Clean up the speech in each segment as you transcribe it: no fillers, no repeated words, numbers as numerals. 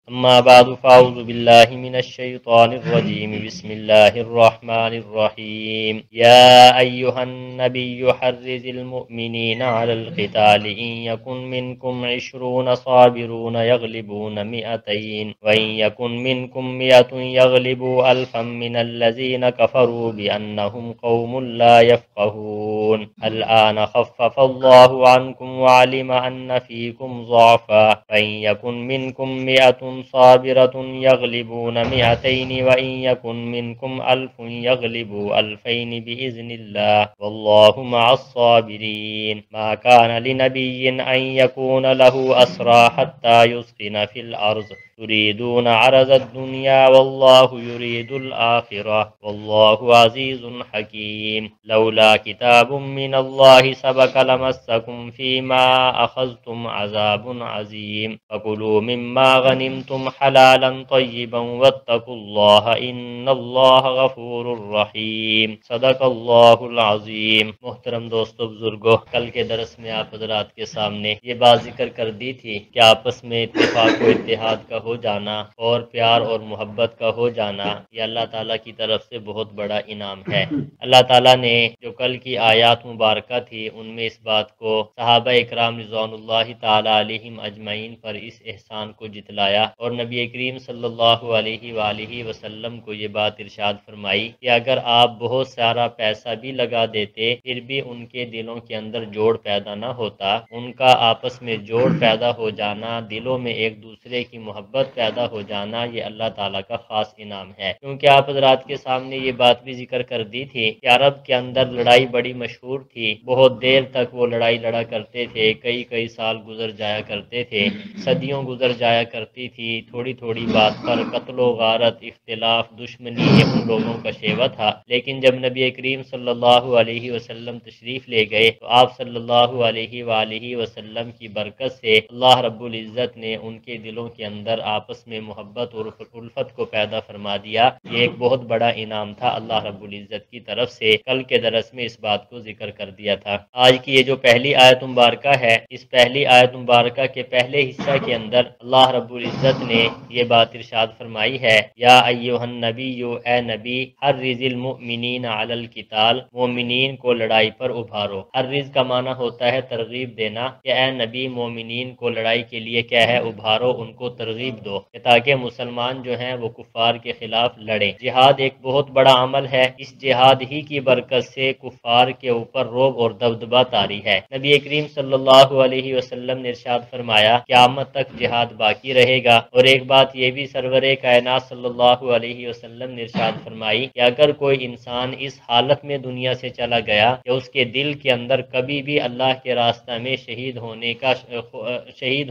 أما بعد فأعوذ بالله من الشيطان الرجيم بسم الله الرحمن الرحيم يا أيها النبي حرض المؤمنين على القتال إن يكن منكم 20 صابرون يغلبون 200 وإن يكن منكم 100 يغلبوا 1000 من الذين كفروا بأنهم قوم لا يفقهون الآن خفف الله عنكم وعلم أن فيكم ضعفا فإن يكن منكم 100 صابرة يغلبون 200 وإن يكن منكم 1000 يغلبوا 2000 بإذن الله والله مع الصابرين ما كان لنبي أن يكون له أسرى حتى يسخن في الأرض تريدون عرض الدنيا والله يريد الآخرة والله عزيز حكيم لولا كتاب من الله سبق لمسكم فيما أخذتم عذاب عظيم فكلوا مما غنمتم حلالا طيبا واتقوا الله إن الله غفور رحیم صدق اللہ العظیم۔ محترم دوستو بزرگو، کل کے درس میں آپ حضرات کے سامنے یہ بات ذکر کر دی تھی کہ آپس میں اتفاق و اتحاد کا ہو جانا اور پیار اور محبت کا ہو جانا یہ اللہ تعالیٰ کی طرف سے بہت بڑا انعام ہے۔ اللہ تعالیٰ نے جو کل کی آیات مبارکہ تھی ان میں اس بات کو صحابہ اکرام رضوان اللہ تعالی علیہم اجمعین پر اس احسان کو جتلایا اور نبی کریم صلی اللہ علیہ وآلہ وسلم کو یہ بات ارشاد فرمائی کہ اگر آپ بہت سارا پیسہ بھی لگا دیتے پھر بھی ان کے دلوں کے اندر جوڑ پیدا نہ ہوتا، ان کا آپس میں جوڑ پیدا ہو جانا، دلوں میں ایک دوسرے کی محبت پیدا ہو جانا یہ اللہ تعالیٰ کا خاص انعام ہے۔ کیونکہ آپ حضرات کے سامنے یہ بات بھی ذکر کر دی تھی کہ عرب کے اندر لڑائی بڑی مشہور تھی، بہت دیر تک وہ لڑائی لڑا کرتے تھے، کئی سال گزر جایا کرتے تھے، صدیوں گزر جایا کرتی تھی، تھوڑی تھوڑی بات پر قتل و غارت، اختلاف، دشمنی یہ ان لوگوں کا شیوا تھا۔ لیکن جب نبی کریم صلی اللہ علیہ وسلم تشریف لے گئے تو آپ صلی اللہ علیہ وآلہ وسلم کی برکت سے اللہ رب العزت نے ان کے دلوں کے اندر آپس میں محبت اور الفت کو پیدا فرما دیا۔ یہ ایک بہت بڑا انعام تھا اللہ رب العزت کی طرف سے، کل کے درس میں اس بات کو ذکر کر دیا تھا۔ آج کی یہ جو پہلی آیت مبارکہ ہے، اس پہلی آیت مبارکہ کے پہلے حصہ کے اندر اللہ رب العزت نے یہ بات ارشاد فرمائی ہے، یا ایھا النبی، اے نبی، حرض المؤمنین علی القتال، مومنین کو لڑائی پر ابھارو۔ حرض کا معنی ہوتا ہے ترغیب دینا، کہ اے نبی مومنین کو لڑائی کے لیے کیا ہے، ابھارو، ان کو ترغیب دو کہ تاکہ مسلمان جو ہیں وہ کفار کے خلاف لڑیں۔ جہاد ایک بہت بڑا عمل ہے، اس جہاد ہی کی برکت سے کفار کے اوپر رعب اور دبدبہ طاری ہے۔ نبی کریم صلی اللہ علیہ وسلم نے ارشاد فرمایا قیامت تک جہاد باقی رہے گا، اور ایک بات یہ بھی سرور کائنات صلی اللہ علیہ وسلم نے ارشاد فرمائی کہ اگر کوئی انسان اس حالت میں دنیا سے چلا گیا کہ اس کے دل کے اندر کبھی بھی اللہ کے راستہ میں شہید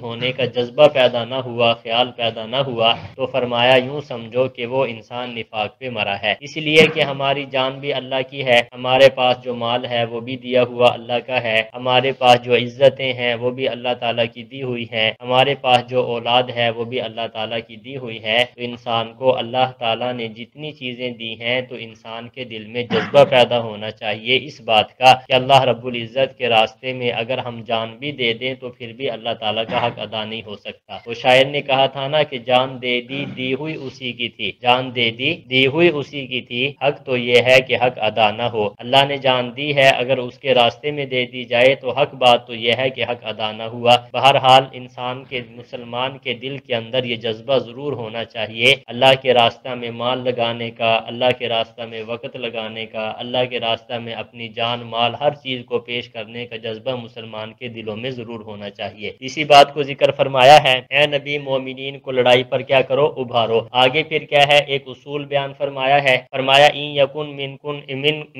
ہونے کا جذبہ پیدا نہ ہوا، خیال پیدا نہ ہوا، تو فرمایا یوں سمجھو کہ وہ انسان نفاق پہ مرا ہے۔ اس لیے کہ ہماری جان بھی اللہ کی ہے، ہمارے پاس جو مال ہے وہ بھی دیا ہوا اللہ کا ہے، ہمارے پاس جو عزتیں ہیں وہ بھی اللہ تعالیٰ کی دی ہوئی ہیں، ہمارے پاس جو اولاد ہے وہ بھی اللہ تعالیٰ کی دی ہوئی ہے۔ تو انسان کو اللہ تعالیٰ نے جتنی چیزیں دی ہیں تو انسان کے دل میں جذبہ پیدا ہونا چاہیے اس بات کا کہ اللہ رب العزت کے راستے میں اگر ہم جان بھی دے دیں تو پھر بھی اللہ تعالیٰ کا حق ادا نہیں ہو سکتا۔ وہ شاعر نے کہا تھا نا کہ جان دے دی دی ہوئی اسی کی تھی، جان دے دی ہوئی اسی کی تھی، حق تو یہ ہے کہ حق ادا نہ ہو۔ اللہ نے جان دی ہے، اگر اس کے راستے میں دے دی جائے تو حق بات تو یہ ہے کہ حق ادا نہ ہوا۔ بہرحال انسان کے، مسلمان کے دل کے اندر یہ جذبہ ضرور ہونا چاہیے اللہ کے راستہ میں مال لگانے کا، اللہ کے راستہ میں وقت لگانے کا، اللہ کے راستہ میں اپنی جان مال ہر چیز کو پیش کرنے کا جذبہ مسلمان کے دلوں میں ضرور ہونا چاہیے۔ اسی بات کو ذکر فرمایا ہے، اے نبی مومنین کو لڑائی پر کیا کرو، ابھارو۔ آگے پھر کیا ہے، ایک اصول بیان فرمایا ہے، فرمایا ان یکن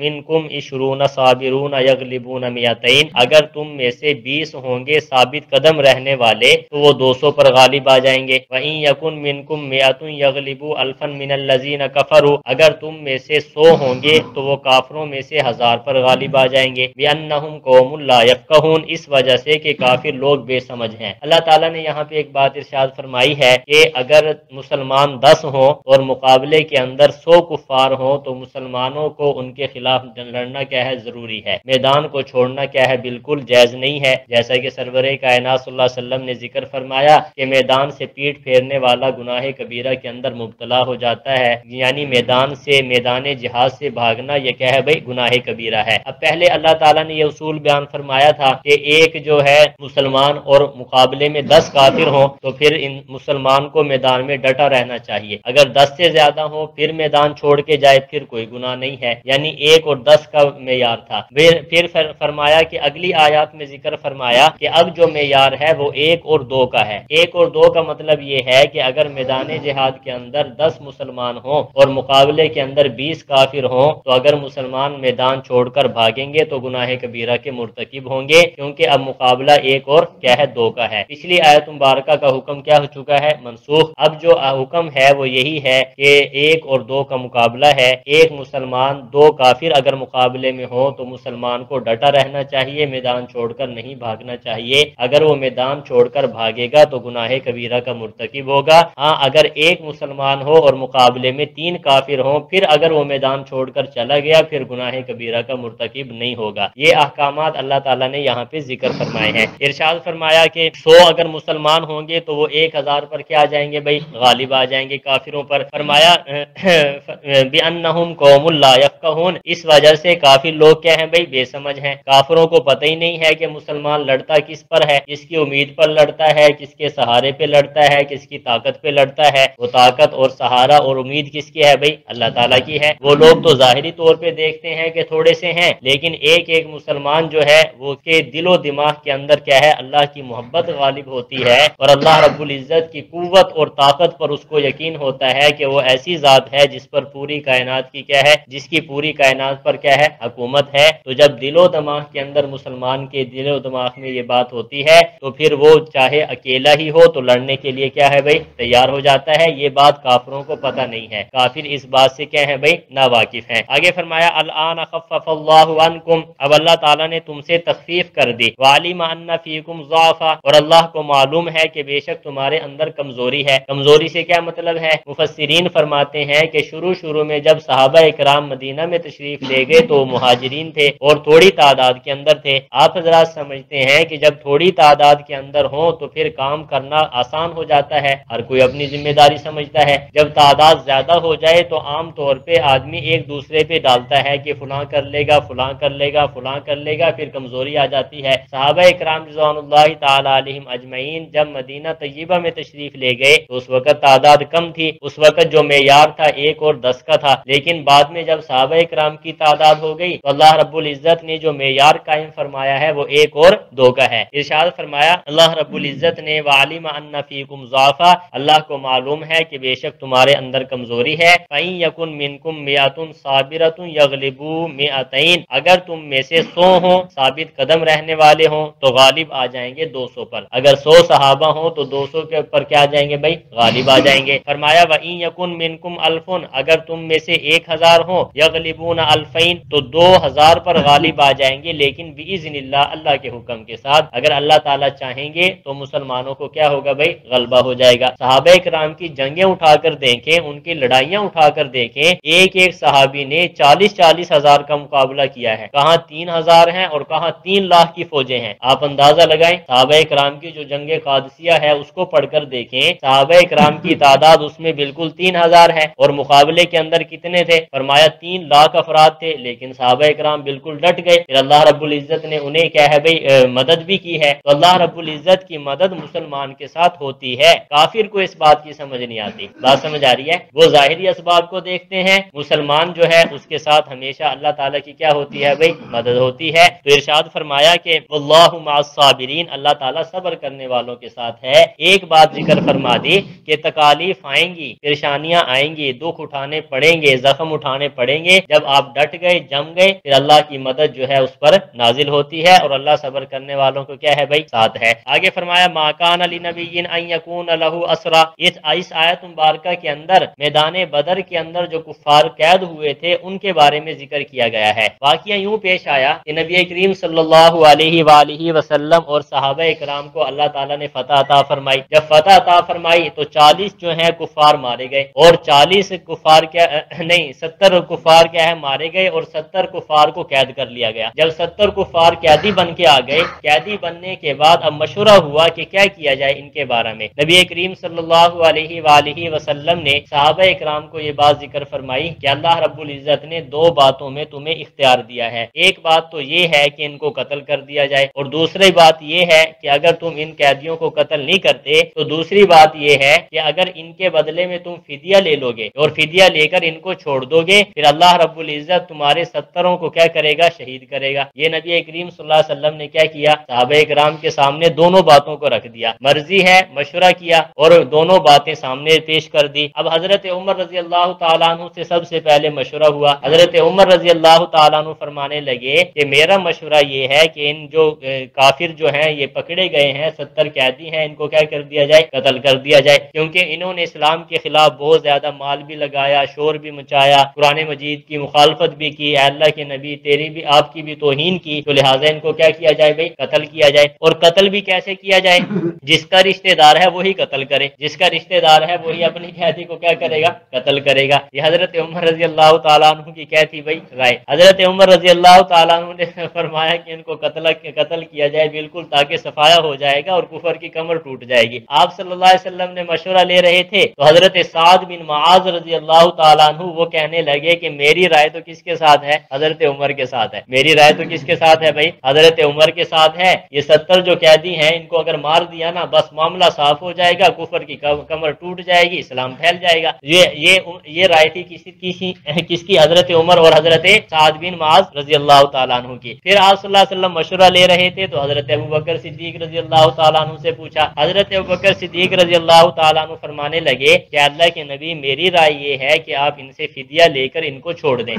منکم 20 صابرون یغلبون 200، اگر تم میں سے 20 ہوں گے ثابت قدم رہنے والے تو وہ 200 پر غالب آ جائیں گے۔ وَإِن يَكُن مِّنكُم 100 يَغْلِبُوا أَلْفًا مِّنَ الَّذِينَ كَفَرُوا، اگر تم میں سے 100 ہوں گے تو وہ کافروں میں سے 1000 پر غالب آ جائیں گے۔ بِأَنَّهُمْ قَوْمٌ لَا يَفْقَهُونَ، اس وجہ سے کہ کافر لوگ بے سمجھ ہیں۔ اللہ تعالیٰ نے یہاں پہ ایک بات ارشاد فرمائی فرمائی ہے کہ اگر مسلمان 10 ہوں اور مقابلے کے اندر 100 کفار ہوں تو مسلمانوں کو ان کے خلاف لڑنا کیا ہے ضروری ہے، میدان کو چھوڑنا کیا ہے بالکل جائز نہیں ہے، جیسا کہ سرور کائنات صلی اللہ علیہ وسلم نے ذکر فرمایا کہ میدان سے پیٹ پھیرنے والا گناہ کبیرہ کے اندر مبتلا ہو جاتا ہے، یعنی میدان جہاد سے بھاگنا یہ کیا ہے بھائی گناہ کبیرہ ہے۔ اب پہلے اللہ تعالیٰ نے یہ اصول بیان فرمایا تھا کہ ایک جو ہے مسلمان اور مقابلے میں 10 کافر ہوں تو پھر ان مسلمان کو میدان میں ڈٹا رہنا چاہیے، اگر 10 سے زیادہ ہوں پھر میدان چھوڑ کے جائے پھر کوئی گناہ نہیں ہے، یعنی 1 اور 10 کا معیار تھا۔ پھر فرمایا کہ اگلی آیات میں ذکر فرمایا کہ اب جو معیار ہے وہ 1 اور 2 کا ہے۔ 1 اور 2 کا مطلب یہ ہے کہ اگر میدان جہاد کے اندر 10 مسلمان ہوں اور مقابلے کے اندر 20 کافر ہوں تو اگر مسلمان میدان چھوڑ کر بھاگیں گے تو گناہ کبیرہ کے مرتکب ہوں گے، کیونکہ اب مقابلہ 1 اور کیا ہے 2 کا ہے۔ پچھلی آیت مبارکہ کا حکم کیا ہو چکا ہے؟ منسوخ۔ اب جو حکم ہے وہ یہی ہے کہ 1 اور 2 کا مقابلہ ہے، 1 مسلمان 2 کافر اگر مقابلے میں ہو تو مسلمان کو ڈٹا رہنا چاہیے، میدان چھوڑ کر نہیں بھاگنا چاہیے، اگر وہ میدان چھوڑ کر بھاگے گا تو گناہ کبیرہ کا مرتکب ہوگا۔ ہاں اگر 1 مسلمان ہو اور مقابلے میں 3 کافر ہوں پھر اگر وہ میدان چھوڑ کر چلا گیا پھر گناہ کبیرہ کا مرتکب نہیں ہوگا۔ یہ احکامات اللہ تعالیٰ نے یہاں پہ ذکر فرمائے ہیں۔ ارشاد فرمایا کہ 100 اگر مسلمان ہوں گے تو وہ 1000 پر کیا آ جائیں گے بھائی غالب آ جائیں گے کافروں پر۔ فرمایا بِأَنَّهُمْ قَوْمٌ لَا يَفْقَهُونَ، اس وجہ سے کافر لوگ کیا ہیں بھائی بے سمجھ ہیں، کافروں کو پتہ ہی نہیں ہے کہ مسلمان لڑتا کس پر ہے، کس کی امید پر لڑتا ہے، کس کے سہارے پہ لڑتا ہے، کس کی طاقت پہ لڑتا ہے۔ وہ طاقت اور سہارا اور امید کس کی ہے بھائی اللہ تعالیٰ کی ہے۔ وہ لوگ تو ظاہری طور پہ دیکھتے ہیں کہ تھوڑے سے ہیں، لیکن ایک ایک مسلمان جو ہے وہ کے دل و دماغ کے اندر کیا ہے اللہ کی محبت غالب ہوتی ہے اور اللہ رب العزت کی قوت اور طاقت پر اس کو یقین ہوتا ہے کہ وہ ایسی ذات ہے جس پر پوری کائنات کی کیا ہے، جس کی پوری کائنات پر کیا ہے حکومت ہے۔ تو جب دل و دماغ کے اندر مسلمان کے دل و دماغ میں یہ بات ہوتی ہے تو پھر وہ چاہے اکیلا ہی ہو تو لڑنے کے لیے کیا ہے بھائی تیار ہو جاتا ہے۔ یہ بات کافروں کو پتہ نہیں ہے، کافر اس بات سے کیا ہے بھائی ناواقف ہیں۔ آگے فرمایا الآن خفف اللہ عنکم، اب اللہ تعالیٰ نے تم سے تخفیف کر دی، وعلم ان فیکم ضعفا، اور اللہ کو معلوم ہے کہ بے شک تمہارے اندر کمزوری ہے۔ کمزوری سے کیا مطلب ہے؟ مفسرین فرماتے ہیں کہ شروع میں جب صحابہ اکرام مدینہ میں تشریف لے گئے تو مہاجرین تھے اور تھوڑی تعداد کے اندر تھے۔ آپ حضرات سمجھتے ہیں کہ جب تھوڑی تعداد کے اندر ہوں تو پھر کام کرنا آسان ہو جاتا ہے، ہر کوئی اپنی ذمہ داری سمجھتا ہے۔ جب تعداد زیادہ ہو جائے تو عام طور پہ آدمی ایک دوسرے پہ ڈالتا ہے کہ فلاں کر لے گا، فلاں کر لے گا، فلاں کر لے گا، پھر کمزوری آ جاتی ہے۔ صحابہ اکرام رضوان اللہ تعالی علیہم اجمعین جب مدینہ طیبہ میں تشریف لے گئے تو اس وقت تعداد کم تھی، اس وقت جو معیار تھا 1 اور 10 کا تھا، لیکن بعد میں جب صحابہ اکرام کی تعداد ہو گئی تو اللہ رب العزت نے جو معیار قائم فرمایا ہے وہ 1 اور 2 کا ہے۔ ارشاد فرمایا اللہ رب العزت نے وعلم ان فیکم ضعفا، اللہ کو معلوم ہے کہ بے شک تمہارے اندر کمزوری ہے۔ فَإِن يَكُن مِّنكُم مِّئَةٌ صَابِرَةٌ يَغْلِبُوا مِئَتَيْنِ، اگر تم میں سے 100 ہوں ثابت قدم رہنے والے ہوں تو غالب آ جائیں گے 200 پر، اگر 100 صحابہ ہوں تو 200 کے اوپر کیا آ جائیں گے بھائی غالب آ جائیں گے۔ فرمایا وَإِن يَكُن مِّنكُمْ أَلْفٌ، اگر تم میں سے 1000 ہوں يَغْلِبُونَ أَلْفَيْنِ تو 2000 پر غالب آ جائیں گے، لیکن بِإِذْنِ اللہ، اللہ کے حکم کے ساتھ۔ اگر اللہ تعالیٰ چاہیں گے تو مسلمانوں کو کیا ہوگا بھائی غلبہ ہو جائے گا۔ صحابہ اکرام کی جنگیں اٹھا کر دیکھیں، ان کی لڑائیاں اٹھا کر دیکھیں، ایک ایک صحابی نے 40-40 ہزار کا مقابلہ کیا ہے، کہاں 3000 ہیں اور کہاں 3 لاکھ کی فوجیں ہیں۔ آپ اندازہ لگائیں صحابہ اکرام کی جو جنگ قادسیہ ہے اس کو پڑھ کر دیکھیں، صحابہ اکرام کی تعداد اس میں بالکل 3000 ہے اور مقابلے کے اندر کتنے تھے؟ فرمایا 3 لاکھ افراد تھے، لیکن صحابہ اکرام بالکل ڈٹ گئے، پھر اللہ رب العزت نے انہیں کیا ہے بھائی مدد بھی کی ہے۔ تو اللہ رب العزت کی مدد مسلمان کے ساتھ ہوتی ہے، کافر کو اس بات کی سمجھ نہیں آتی۔ بات سمجھ آ رہی ہے؟ وہ ظاہری اسباب کو دیکھتے ہیں، مسلمان جو ہے اس کے ساتھ ہمیشہ اللہ تعالیٰ کی کیا ہوتی ہے بھائی مدد ہوتی ہے۔ تو ارشاد فرمایا کہ واللہ مع الصابرین، اللہ تعالیٰ صبر کرنے والوں کے ساتھ ہے۔ ایک بات ذکر فرما دی کہ تکالیف آئیں گی، پریشانیاں آئیں گی، دکھ اٹھانے پڑیں گے، زخم اٹھانے پڑیں گے، جب آپ ڈٹ گئے جم گئے پھر اللہ کی مدد جو ہے اس پر نازل ہوتی ہے اور اللہ صبر کرنے والوں کو کیا ہے بھائی ساتھ ہے۔ آگے فرمایا ما کان لنبی ان یکون لہ اسرا، اس آیت مبارکہ کے اندر میدان بدر کے اندر جو کفار قید ہوئے تھے ان کے بارے میں ذکر کیا گیا ہے۔ واقعہ یوں پیش آیا کہ نبی کریم صلی اللہ علیہ وآلہ وسلم اور صحابہ اکرام کو اللہ تعالیٰ نے فتح عطا فرمائی۔ جب فتح فتح عطا فرمائی تو 40 جو ہیں کفار مارے گئے، اور 40 کفار کیا نہیں 70 کفار کیا ہے مارے گئے، اور 70 کفار کو قید کر لیا گیا۔ جب 70 کفار قیدی بن کے آ گئے، قیدی بننے کے بعد اب مشورہ ہوا کہ کیا کیا جائے ان کے بارے میں۔ نبی کریم صلی اللہ علیہ وآلہ وسلم نے صحابہ اکرام کو یہ بات ذکر فرمائی کہ اللہ رب العزت نے 2 باتوں میں تمہیں اختیار دیا ہے، ایک بات تو یہ ہے کہ ان کو قتل کر دیا جائے، اور دوسری بات یہ ہے کہ اگر تم ان قیدیوں کو قتل نہیں کرتے تو دوسری بات یہ ہے کہ اگر ان کے بدلے میں تم فدیہ لے لو گے اور فدیہ لے کر ان کو چھوڑ دو گے، پھر اللہ رب العزت تمہارے 70 کو کیا کرے گا؟ شہید کرے گا۔ یہ نبی کریم صلی اللہ علیہ وسلم نے کیا کیا؟ صحابہ اکرام کے سامنے دونوں باتوں کو رکھ دیا، مرضی ہے مشورہ کیا اور دونوں باتیں سامنے پیش کر دی۔ اب حضرت عمر رضی اللہ تعالیٰ عنہ سے سب سے پہلے مشورہ ہوا۔ حضرت عمر رضی اللہ تعالیٰ عنہ فرمانے لگے کہ میرا مشورہ یہ ہے کہ ان جو کافر جو ہیں یہ پکڑے گئے ہیں، 70 قیدی ہیں، ان کو کیا کر دیا جائے؟ قتل کر دیا جائے، کیونکہ انہوں نے اسلام کے خلاف بہت زیادہ مال بھی لگایا، شور بھی مچایا، قرآن مجید کی مخالفت بھی کی، اے اللہ کے نبی تیری بھی آپ کی بھی توہین کی، تو لہٰذا ان کو کیا کیا جائے بھائی؟ قتل کیا جائے۔ اور قتل بھی کیسے کیا جائے؟ جس کا رشتہ دار ہے وہی قتل کرے، جس کا رشتہ دار ہے وہی اپنی قیدی کو کیا کرے گا؟ قتل کرے گا۔ یہ حضرت عمر رضی اللہ تعالیٰ عنہ کی کیا تھی بھائی؟ رائے۔ حضرت عمر رضی اللہ تعالیٰ عنہ نے فرمایا کہ ان کو قتل کیا جائے، بالکل تاکہ صفایا ہو جائے گا اور کفر کی کمر ٹوٹ جائے گی۔ آپ صلی اللہ علیہ وسلم نے مشورہ لے رہے تھے تو حضرت سعد بن معاذ رضی اللہ تعالیٰ عنہ وہ کہنے لگے کہ میری رائے تو کس کے ساتھ ہے؟ حضرت عمر کے ساتھ ہے۔ میری رائے تو کس کے ساتھ ہے بھائی؟ حضرت عمر کے ساتھ ہے۔ یہ 70 جو قیدی ہیں ان کو اگر مار دیا نا بس معاملہ صاف ہو جائے گا، کفر کی کمر ٹوٹ جائے گی، اسلام پھیل جائے گا۔ یہ رائے تھی کس کی؟ حضرت عمر اور حضرت سعد بن معاذ رضی اللہ تعالیٰ عنہ کی۔ پھر آپ صلی اللہ علیہ وسلم مشورہ لے رہے تھے تو حضرت ابوبکر صدیق رضی اللہ تعالیٰ عنہ سے پوچھا۔ حضرت ابوبکر صدیق رضی اللہ تعالیٰ عنہ فرمانے لگے کہ اللہ کے نبی میری رائے یہ ہے کہ آپ ان سے فدیہ لے کر ان کو چھوڑ دیں،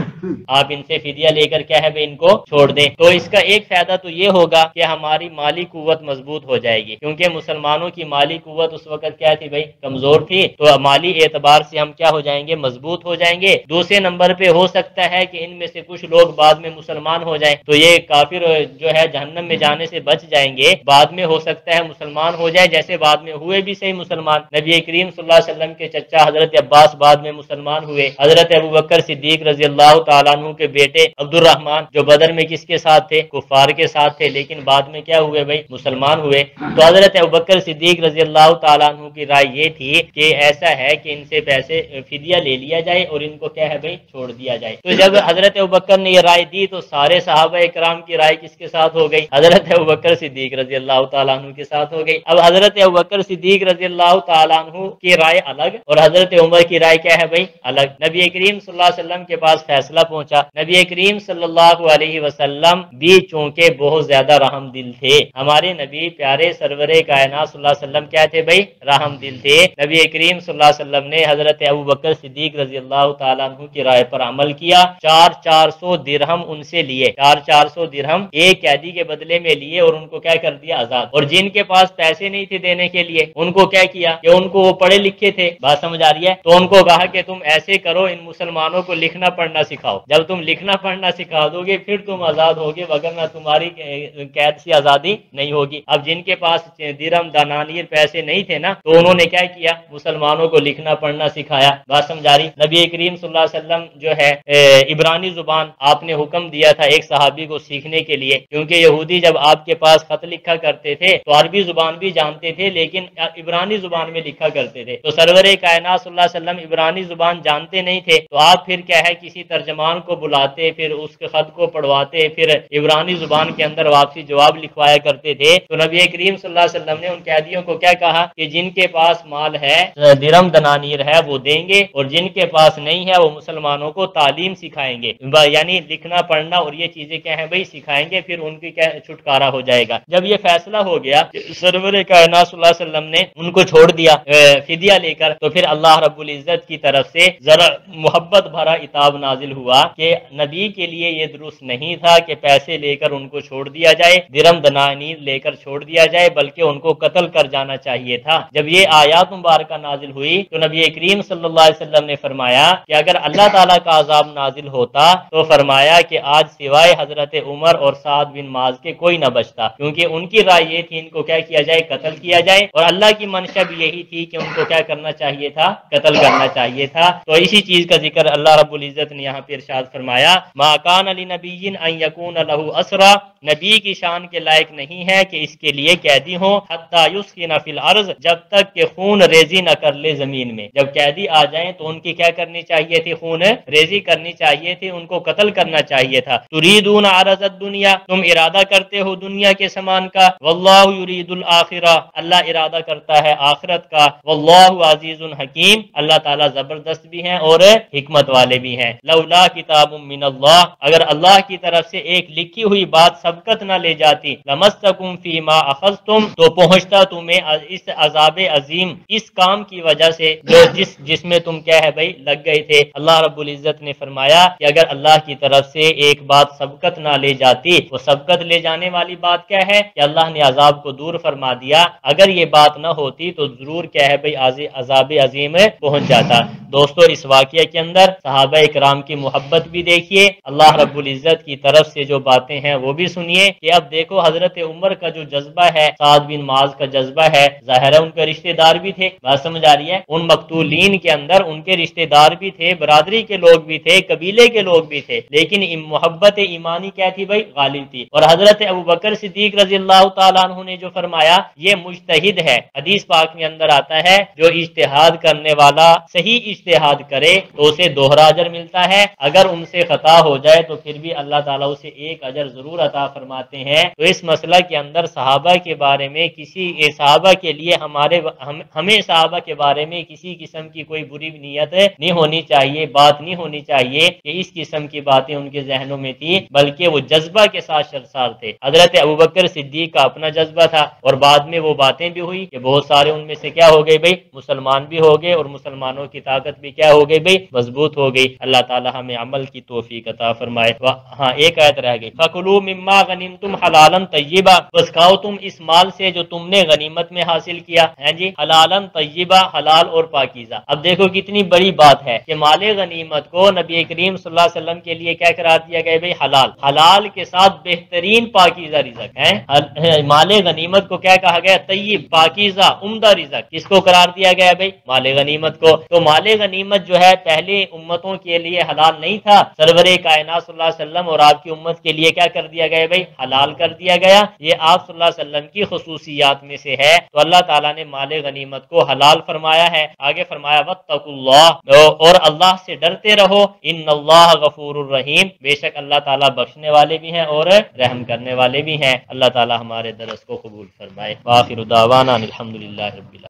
آپ ان سے فدیہ لے کر کیا ہے بھائی؟ ان کو چھوڑ دیں۔ تو اس کا ایک فائدہ تو یہ ہوگا کہ ہماری مالی قوت مضبوط ہو جائے گی، کیونکہ مسلمانوں کی مالی قوت اس وقت کیا تھی بھائی؟ کمزور تھی، تو مالی اعتبار سے ہم کیا ہو جائیں گے؟ مضبوط ہو جائیں گے۔ دوسرے نمبر پہ ہو سکتا ہے کہ ان میں سے کچھ لوگ بعد میں مسلمان ہو جائیں تو یہ کافر جو ہے جہنم میں جانے سے بچ جائیں گے، بعد میں ہو سکتا ہے مسلمان ہو جائے، جیسے بعد میں ہوئے بھی صحیح مسلمان۔ نبی کریم صلی اللہ علیہ وسلم کے چچا حضرت عباس بعد میں مسلمان ہوئے، حضرت ابوبکر صدیق رضی اللہ تعالیٰ عنہ کے بیٹے عبد الرحمن جو بدر میں کس کے ساتھ تھے؟ کفار کے ساتھ تھے، لیکن بعد میں کیا ہوئے بھائی؟ مسلمان ہوئے۔ تو حضرت ابوبکر صدیق رضی اللہ تعالیٰ عنہ کی رائے یہ تھی کہ ایسا ہے کہ ان سے پیسے فدیہ لے لیا جائے اور ان کو کیا ہے بھائی؟ چھوڑ دیا جائے۔ تو جب حضرت ابوبکر نے یہ رائے دی تو سارے صحابہ اکرام کی رائے کس کے ساتھ ہو گئی؟ حضرت ابوبکر صدیق رضی اللہ تعالیٰ عنہ کے ساتھ ہو گئی۔ اب حضرت ابوبکر صدیق رضی اللہ تعالیٰ عنہ کی رائے الگ اور حضرت عمر کی رائے کیا ہے بھائی؟ الگ۔ نبی کریم صلی اللہ علیہ وسلم کے پاس فیصلہ پہنچا۔ نبی کریم صلی اللہ علیہ وسلم بھی چونکہ بہت زیادہ رحم دل تھے، ہمارے نبی پیارے سرور کائنات صلی اللہ علیہ وسلم کیا تھے بھائی؟ رحم دل تھے۔ نبی کریم صلی اللہ علیہ وسلم نے حضرت ابوبکر صدیق رضی اللہ تعالیٰ عنہ کی رائے پر عمل کیا، 400 درہم ان سے لیے، 400 درہم ایک قیدی کے بدلے میں لیے اور ان کو کیا کر دیا؟ آزاد۔ اور جن کے پاس پیسے نہیں تھے دینے کے لیے ان کو کیا کیا کہ ان کو وہ پڑھے لکھے تھے، بات سمجھ آ رہی ہے، تو ان کو کہا کہ تم ایسے کرو، ان مسلمانوں کو لکھنا پڑھنا سکھاؤ، جب تم لکھنا پڑھنا سکھا دو گے پھر تم آزاد ہوگے، وگرنہ تمہاری قید سے آزادی نہیں ہوگی۔ اب جن کے پاس درہم دنانیر پیسے نہیں تھے نا تو انہوں نے کیا کیا؟ مسلمانوں کو لکھنا پڑھنا سکھایا، بات سمجھا رہی۔ نبی کریم صلی اللہ علیہ وسلم جو ہے عبرانی زبان آپ نے حکم دیا تھا ایک صحابی کو سیکھنے کے لیے، کیونکہ یہودی جب آپ کے پاس خط لکھا کرتے تھے تو عربی زبان بھی جانتے تھے لیکن عبرانی زبان میں لکھا کرتے تھے، تو سرور کائنات صلی اللہ علیہ وسلم عبرانی زبان جانتے نہیں تھے، تو آپ پھر کیا ہے کسی ترجمان کو بلاتے، پھر اس کے خط کو پڑھواتے، پھر عبرانی زبان کے اندر واپسی جواب لکھوایا کرتے تھے۔ تو نبی کریم صلی اللہ علیہ وسلم نے ان قیدیوں کو کیا کہا کہ جن کے پاس مال ہے درہم دنانیر ہے وہ دیں گے اور جن کے پاس نہیں ہے وہ مسلمانوں کو تعلیم سکھائیں گے، یعنی لکھنا پڑھنا اور یہ چیزیں کیا ہیں بھائی؟ سکھائیں گے، پھر ان کی کیا چھٹکارا ہو جائے گا۔ جب یہ فیصلہ ہو گیا سرور کائنات صلی اللہ علیہ وسلم نے ان کو چھوڑ دیا فدیہ لے کر، تو پھر اللہ رب العزت کی طرف سے ذرا محبت بھرا عتاب نازل ہوا کہ نبی کے لیے یہ درست نہیں تھا کہ پیسے لے کر ان کو چھوڑ دیا جائے، درہم دنانیر لے کر چھوڑ دیا جائے، بلکہ ان کو قتل کر جانا چاہیے تھا۔ جب یہ آیات مبارکہ نازل ہوئی تو نبی کریم صلی اللہ علیہ وسلم نے فرمایا کہ اگر اللہ تعالیٰ کا عذاب نازل ہوتا تو فرمایا کہ آج سوائے حضرت عمر اور سعد بن معاذ کے کوئی نہ بچتا، کیونکہ ان کی رائے یہ تھی ان کو کیا کیا جائے؟ قتل کیا جائے، اور اللہ کی منشا بھی یہی تھی کہ ان کو کیا کرنا چاہیے تھا؟ قتل کرنا چاہیے تھا۔ تو اسی چیز کا ذکر اللہ رب العزت نے یہاں پہ ارشاد فرمایا، ما کان لنبی ان یکون لہ اسرا، نبی کی شان کے لائق نہیں ہے کہ اس کے لیے قیدی ہو، حتی یسخن فی الارض، جب تک کہ خون ریزی نہ کر لے زمین میں۔ جب قیدی آ جائیں تو ان کی کیا کرنی چاہیے تھی؟ خون ریزی کرنی چاہیے تھی، ان کو قتل کرنا چاہیے تھا۔ تریدون عرض الدنیا، تم ارادہ کرتے ہو دنیا کے سامان کا، واللہ یرید الآخرہ، اللہ ارادہ کرتا ہے آخرت کا، واللہ عزیز حکیم، اللہ تعالیٰ زبردست بھی ہیں اور حکمت والے بھی ہیں۔ لولا کتاب من اللہ، اگر اللہ کی طرف سے ایک لکھی ہوئی بات سبقت نہ لے جاتی، لمسکم فیما اخذتم، تو پہنچتا تمہیں اس عذاب عظیم اس کام کی وجہ سے جو جس میں تم کیا ہے بھائی لگ گئے تھے۔ اللہ رب العزت نے فرمایا کہ اگر اللہ کی طرف سے ایک بات سبقت نہ لے جاتی، وہ سبقت لے جانے والی بات کیا ہے کہ اللہ نے عذاب کو دور فرما دیا، اگر یہ بات نہ ہوتی تو ضرور کیا ہے بھائی عذاب عظیم پہنچ جاتا۔ دوستو اس واقعہ کے اندر صحابہ اکرام کی محبت بھی دیکھیے، اللہ رب العزت کی طرف سے جو باتیں ہیں وہ بھی سنیے کہ اب دیکھو حضرت عمر کا جو جذبہ ہے، سعد بن معاذ کا جذبہ ہے، ظاہر ہے ان کے رشتہ دار بھی تھے، بات سمجھ آ رہی ہے، ان مقتولین کے اندر ان کے رشتہ دار بھی تھے، برادری کے لوگ بھی تھے، قبیلے کے لوگ بھی تھے، لیکن محبت ایمانی کیا تھی بھائی؟ غالب تھی۔ اور حضرت ابوبکر صدیق رضی اللہ تعالیٰ عنہ نے جو فرمایا یہ مجتہد ہے، حدیث پاک میں اندر آتا ہے جو اجتہاد کرنے والا صحیح اجتہاد کرے تو اسے دوہرا اجر ملتا ہے، اگر ان سے خطا ہو جائے تو پھر بھی اللہ تعالیٰ اسے ایک اجر ضرور عطا فرماتے ہیں۔ تو اس مسئلہ کے اندر صحابہ کے بارے میں صحابہ کے لیے ہمیں صحابہ کے بارے میں کسی قسم کی کوئی بری نیت نہیں ہونی چاہیے، بات نہیں ہونی چاہیے کہ اس قسم کی باتیں ان کے ذہنوں میں تھی، بلکہ وہ جذبہ کے ساتھ سرشار تھے۔ حضرت ابوبکر صدیق کا اپنا جذبہ تھا، اور بعد میں وہ باتیں بھی ہوئی کہ بہت سارے ان میں سے کیا ہو گئے بھائی؟ مسلمان بھی ہو گئے، اور مسلمانوں کی طاقت بھی کیا ہو گئی بھائی؟ مضبوط ہو گئی۔ اللہ تعالی ہمیں عمل کی توفیق عطا فرمائے۔ ہاں ایک آیت رہ گئی، فَكُلُوا مِمَّا غَنِمْتُمْ حَلَالًا طَيِّبًا، بس کھاؤ تم اس مال سے جو تم نے غنیمت میں حاصل کیا ہے جی، حلالاً طیبہ، حلال اور پاکیزہ۔ اب دیکھو کتنی بڑی بات ہے کہ مال غنیمت کو نبی کریم صلی اللہ علیہ وسلم کے لیے کیا قرار دیا گیا بھائی؟ حلال، حلال کے ساتھ بہترین پاکیزہ رزق ہے۔ مال غنیمت کو کیا کہا گیا؟ طیب، پاکیزہ، عمدہ رزق۔ کس کو قرار دیا گیا بھائی؟ مال غنیمت کو۔ تو مال غنیمت جو ہے پہلے امتوں کے لیے حلال نہیں تھا، سرور کائنات صلی اللہ علیہ وسلم اور آپ کی امت کے لیے کیا کر دیا گیا بھائی؟ حلال کر دیا گیا۔ یہ آپ صلی اللہ علیہ وسلم کی خصوصیات میں سے ہے۔ تو اللہ تعالیٰ نے مال غنیمت کو حلال فرمایا ہے۔ آگے فرمایا واتقوا اللہ، اور اللہ سے ڈرتے رہو، ان اللہ غفور الرحیم، بے شک اللہ تعالیٰ بخشنے والے بھی ہیں اور رحم کرنے والے بھی ہیں۔ اللہ تعالیٰ ہمارے درس کو قبول فرمائے۔ وآخر دعوانا الحمدللہ رب العالمین۔